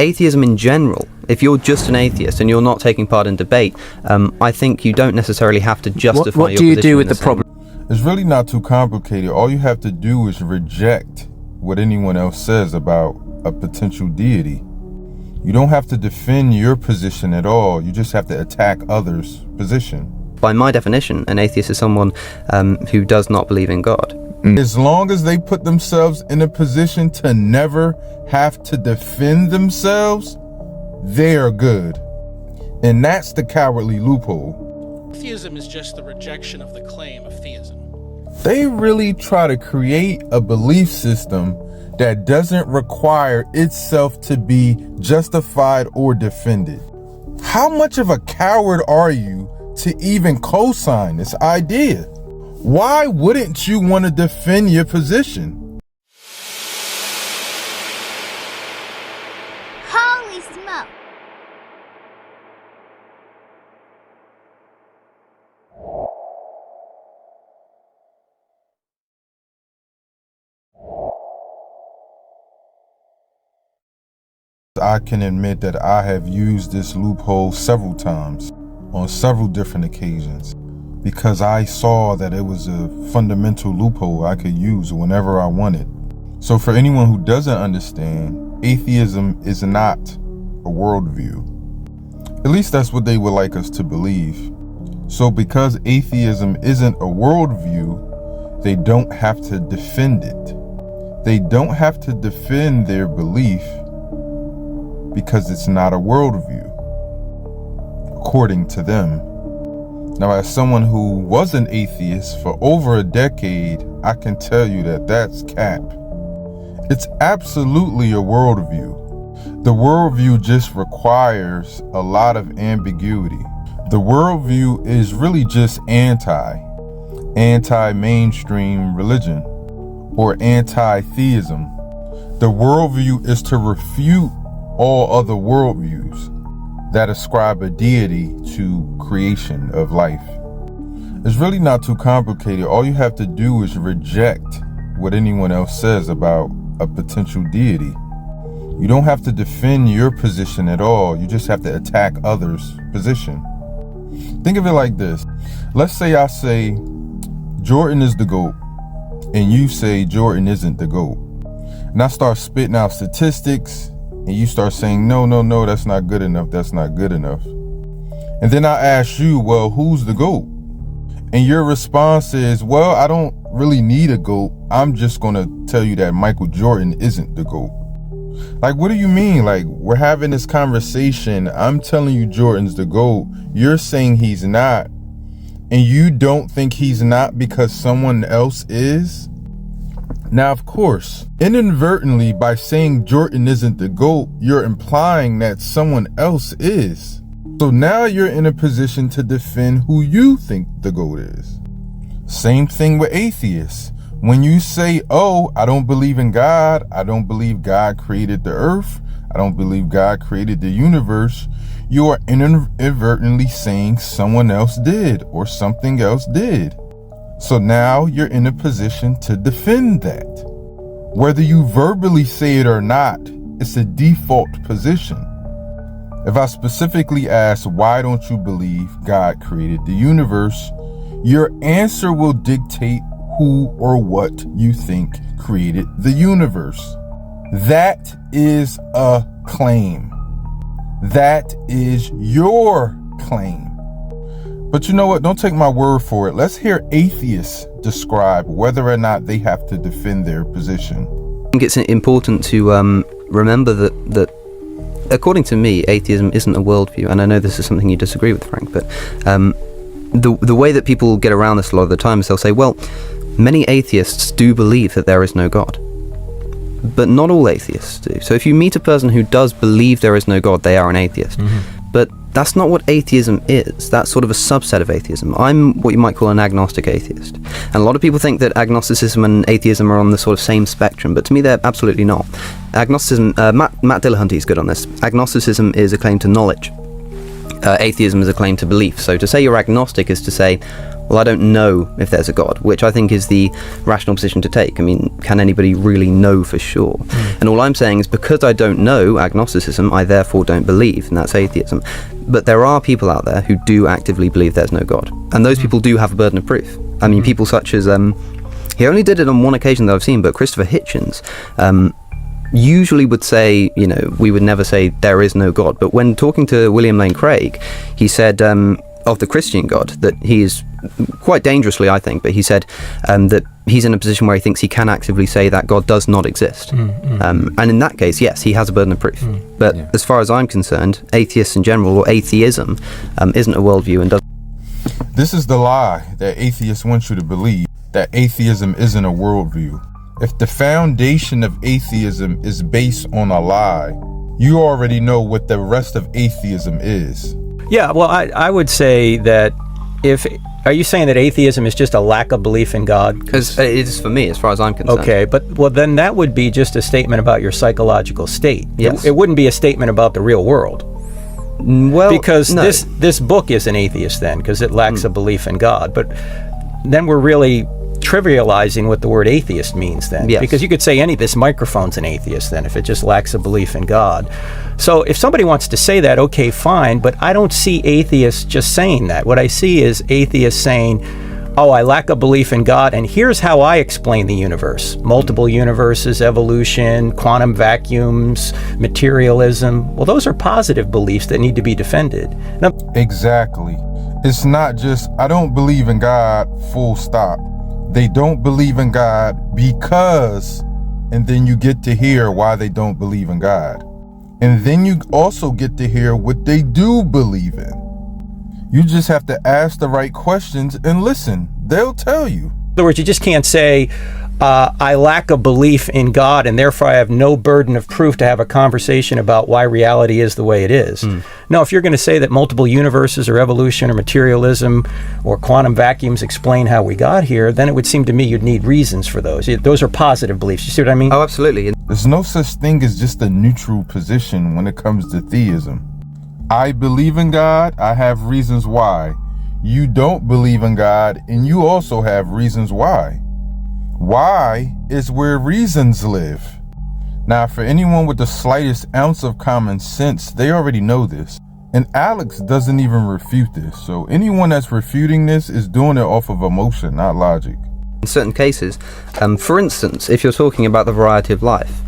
atheism in general, if you're just an atheist and you're not taking part in debate, I think you don't necessarily have to justify what your do you position do with the problem? It's really not too complicated. All you have to do is reject what anyone else says about a potential deity. You don't have to defend your position at all. You just have to attack others' position. By my definition, an atheist is someone who does not believe in God. As long as they put themselves in a position to never have to defend themselves, they are good. And that's the cowardly loophole. Atheism is just the rejection of the claim of theism. They really try to create a belief system that doesn't require itself to be justified or defended. How much of a coward are you to even co-sign this idea? Why wouldn't you want to defend your position? Holy smoke! I can admit that I have used this loophole several times on several different occasions because I saw that it was a fundamental loophole I could use whenever I wanted. So for anyone who doesn't understand, atheism is not a worldview. At least that's what they would like us to believe. So because atheism isn't a worldview, they don't have to defend it. They don't have to defend their belief because it's not a worldview, according to them. Now, as someone who was an atheist for over a decade, I can tell you that that's cap. It's absolutely a worldview. The worldview just requires a lot of ambiguity. The worldview is really just anti-mainstream religion or anti-theism. The worldview is to refute all other worldviews that ascribe a deity to creation of life. It's really not too complicated. All you have to do is reject what anyone else says about a potential deity. You don't have to defend your position at all. You just have to attack others' position. Think of it like this. Let's say I say Jordan is the GOAT and you say Jordan isn't the GOAT. And I start spitting out statistics and you start saying, no, that's not good enough, that's not good enough. And then I ask you, well, who's the GOAT? And your response is, well, I don't really need a GOAT. I'm just gonna tell you that Michael Jordan isn't the GOAT. Like, what do you mean? Like, we're having this conversation, I'm telling you Jordan's the GOAT, you're saying he's not, and you don't think he's not because someone else is? Now, of course, inadvertently, by saying Jordan isn't the GOAT, you're implying that someone else is. So now you're in a position to defend who you think the GOAT is. Same thing with atheists. When you say, oh, I don't believe in God, I don't believe God created the earth, I don't believe God created the universe, you are inadvertently saying someone else did or something else did. So now you're in a position to defend that. Whether you verbally say it or not, it's a default position. If I specifically ask, why don't you believe God created the universe? Your answer will dictate who or what you think created the universe. That is a claim. That is your claim. But you know what? Don't take my word for it. Let's hear atheists describe whether or not they have to defend their position. I think it's important to remember that according to me, atheism isn't a worldview, and I know this is something you disagree with, Frank, but the way that people get around this a lot of the time is they'll say, well, many atheists do believe that there is no God. But not all atheists do. So if you meet a person who does believe there is no God, they are an atheist. But that's not what atheism is. That's sort of a subset of atheism. I'm what you might call an agnostic atheist. And a lot of people think that agnosticism and atheism are on the sort of same spectrum, but to me they're absolutely not. Agnosticism, Matt Dillahunty is good on this. Agnosticism is a claim to knowledge. Atheism is a claim to belief. So to say you're agnostic is to say, well, I don't know if there's a God, which I think is the rational position to take. I mean, can anybody really know for sure? And all I'm saying is, because I don't know, agnosticism, I therefore don't believe, and that's atheism. But there are people out there who do actively believe there's no God, and those people do have a burden of proof. I mean, people such as, he only did it on one occasion that I've seen, but Christopher Hitchens usually would say, you know, we would never say there is no God. But when talking to William Lane Craig, he said of the Christian God that he is, quite dangerously I think, but he said that he's in a position where he thinks he can actively say that God does not exist. And in that case, yes, he has a burden of proof. But as far as I'm concerned, atheists in general, or atheism, isn't a worldview and doesn't. This is the lie that atheists want you to believe, that atheism isn't a worldview. If the foundation of atheism is based on a lie, you already know what the rest of atheism is. Yeah, well, I would say that are you saying that atheism is just a lack of belief in God? Because it is for me, as far as I'm concerned. Okay, but then that would be just a statement about your psychological state. Yes. It wouldn't be a statement about the real world. Well, because no. this book is an atheist then, because it lacks a belief in God. But then we're really trivializing what the word atheist means then. Yes. Because you could say this microphone's an atheist then, if it just lacks a belief in God. So if somebody wants to say that, okay, fine, but I don't see atheists just saying that. What I see is atheists saying, oh, I lack a belief in God, and here's how I explain the universe. Multiple universes, evolution, quantum vacuums, materialism. Well, those are positive beliefs that need to be defended. Now, Exactly. It's not just, I don't believe in God, full stop. They don't believe in God because, and then you get to hear why they don't believe in God. And then you also get to hear what they do believe in. You just have to ask the right questions and listen. They'll tell you. in other words, you just can't say, I lack a belief in God and therefore I have no burden of proof to have a conversation about why reality is the way it is. No, if you're going to say that multiple universes or evolution or materialism or quantum vacuums explain how we got here, then it would seem to me you'd need reasons for those. Those are positive beliefs. You see what I mean? Oh, absolutely. There's no such thing as just a neutral position when it comes to theism. I believe in God, I have reasons why. You don't believe in God, and you also have reasons why. Why is where reasons live. Now, for anyone with the slightest ounce of common sense, they already know this. And Alex doesn't even refute this. So anyone that's refuting this is doing it off of emotion, not logic. In certain cases, for instance, if you're talking about the variety of life,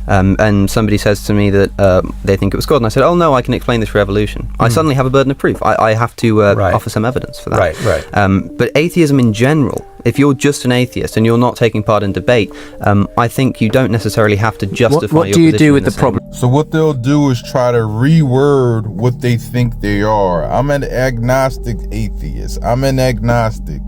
and somebody says to me that they think it was God, and I said, oh no, I can explain this for evolution. I suddenly have a burden of proof. I have to offer some evidence for that. Right. But atheism in general, if you're just an atheist and you're not taking part in debate, I think you don't necessarily have to justify what your do you position do in with the problem? So what they'll do is try to reword what they think they are. I'm an agnostic atheist. I'm an agnostic.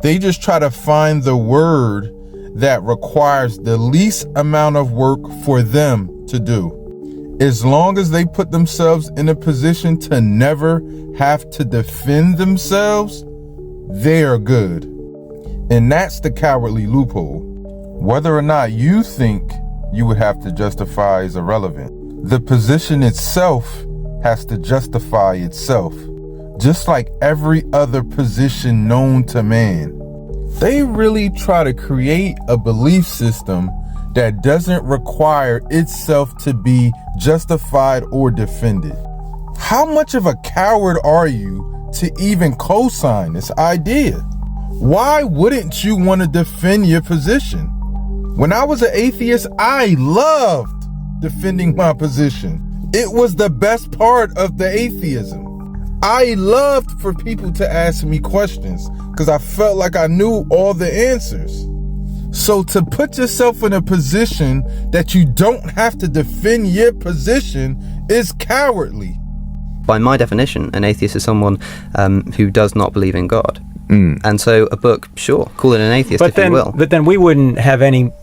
They just try to find the word that requires the least amount of work for them to do. As long as they put themselves in a position to never have to defend themselves, they are good. And that's the cowardly loophole. Whether or not you think you would have to justify is irrelevant. The position itself has to justify itself, just like every other position known to man. They really try to create a belief system that doesn't require itself to be justified or defended. How much of a coward are you to even co-sign this idea? Why wouldn't you want to defend your position? When I was an atheist, I loved defending my position. It was the best part of the atheism. I loved for people to ask me questions because I felt like I knew all the answers. So to put yourself in a position that you don't have to defend your position is cowardly. By my definition, an atheist is someone who does not believe in God. And so a book, sure, call it an atheist if you will. But then we wouldn't have any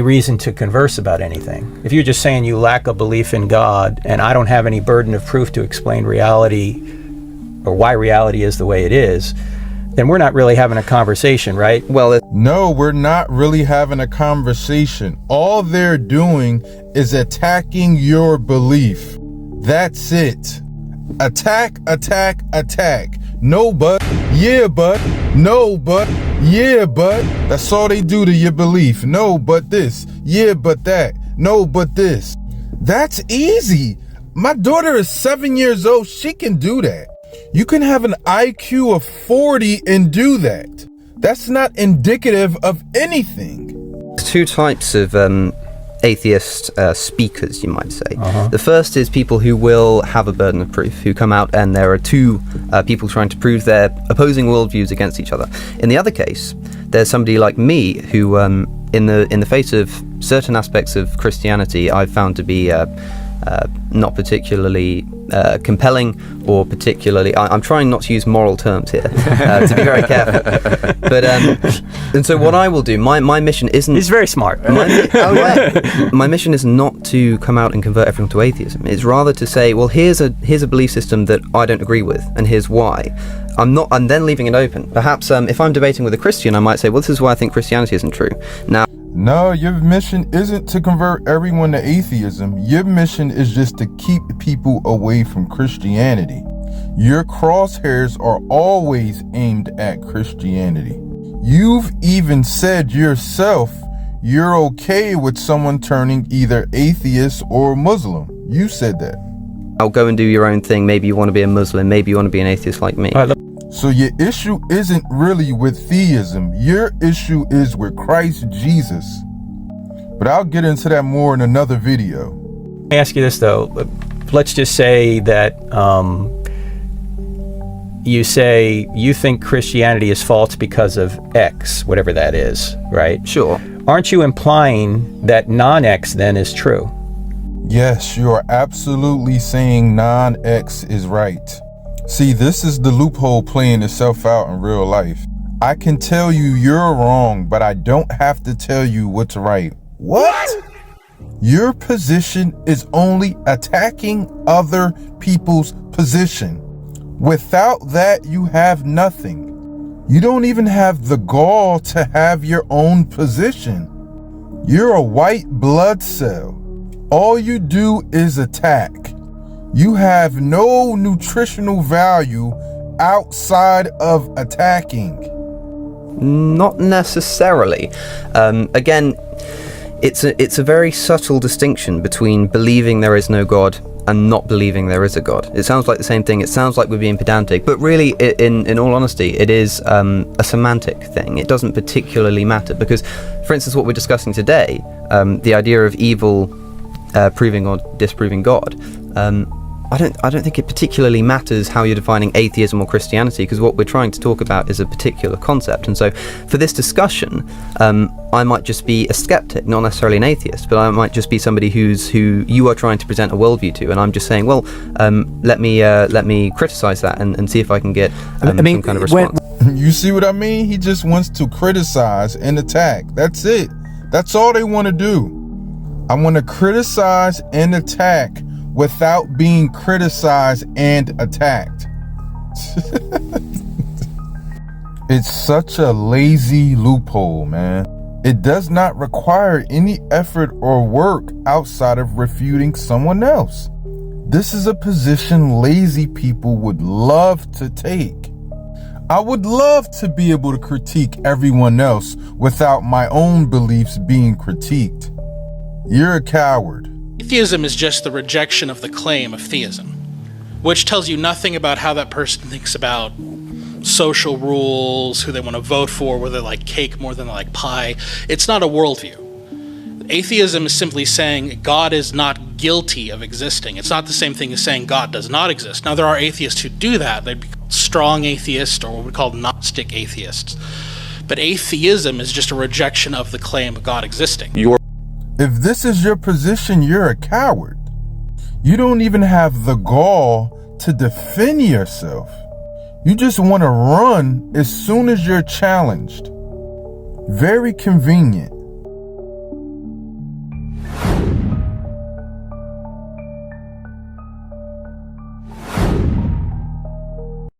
reason to converse about anything. If you're just saying you lack a belief in God and I don't have any burden of proof to explain reality or why reality is the way it is, then we're not really having a conversation, right? Well, No, we're not really having a conversation. All they're doing is attacking your belief. That's it. Attack, attack, attack. no but, yeah but, no but, yeah but. That's all they do to your belief. No but this, yeah but that, no but this. That's easy. My daughter is 7 years old. She can do that. You can have an IQ of 40 and do that. That's not indicative of anything. Two types of atheist speakers, you might say. The first is people who will have a burden of proof, who come out and there are two people trying to prove their opposing worldviews against each other. In the other case, there's somebody like me who, in the face of certain aspects of Christianity, I've found to be not particularly compelling or particularly... I'm trying not to use moral terms here, to be very careful. But and so what I will do, my mission isn't... He's very smart. My mission is not to come out and convert everyone to atheism. It's rather to say, well, here's a belief system that I don't agree with, and here's why. I'm then leaving it open. Perhaps if I'm debating with a Christian, I might say, well, this is why I think Christianity isn't true. Now, no, your mission isn't to convert everyone to atheism. Your mission is just to keep people away from Christianity. Your crosshairs are always aimed at Christianity. You've even said yourself you're okay with someone turning either atheist or Muslim. You said that. I'll go and do your own thing. Maybe you want to be a Muslim. Maybe you want to be an atheist like me. So your issue isn't really with theism. Your issue is with Christ Jesus. But I'll get into that more in another video. Let me ask you this, though. Let's just say that you say you think Christianity is false because of X, whatever that is, right? Sure. Aren't you implying that non-X then is true? Yes, you are absolutely saying non-X is right. See, this is the loophole playing itself out in real life. I can tell you you're wrong, but I don't have to tell you what's right. What? Your position is only attacking other people's position. Without that, you have nothing. You don't even have the gall to have your own position. You're a white blood cell. All you do is attack. You have no nutritional value outside of attacking. Not necessarily. Again, it's a very subtle distinction between believing there is no God and not believing there is a God. It sounds like the same thing. It sounds like we're being pedantic, but really, in all honesty, it is a semantic thing. It doesn't particularly matter because, for instance, what we're discussing today, the idea of evil proving or disproving God. I don't think it particularly matters how you're defining atheism or Christianity, because what we're trying to talk about is a particular concept. And so for this discussion, I might just be a skeptic, not necessarily an atheist, but I might just be somebody who you are trying to present a worldview to, and I'm just saying, well, let me criticize that and see if I can get some kind of response. You see what I mean? He just wants to criticize and attack. That's it. That's all they want to do. I want to criticize and attack without being criticized and attacked. It's such a lazy loophole, man. It does not require any effort or work outside of refuting someone else. This is a position lazy people would love to take. I would love to be able to critique everyone else without my own beliefs being critiqued. You're a coward. Atheism is just the rejection of the claim of theism, which tells you nothing about how that person thinks about social rules, who they want to vote for, whether they like cake more than they like pie. It's not a worldview. Atheism is simply saying God is not guilty of existing. It's not the same thing as saying God does not exist. Now, there are atheists who do that. They'd be called strong atheists, or what we call Gnostic atheists. But atheism is just a rejection of the claim of God existing. If this is your position, you're a coward. You don't even have the gall to defend yourself. You just want to run as soon as you're challenged. Very convenient.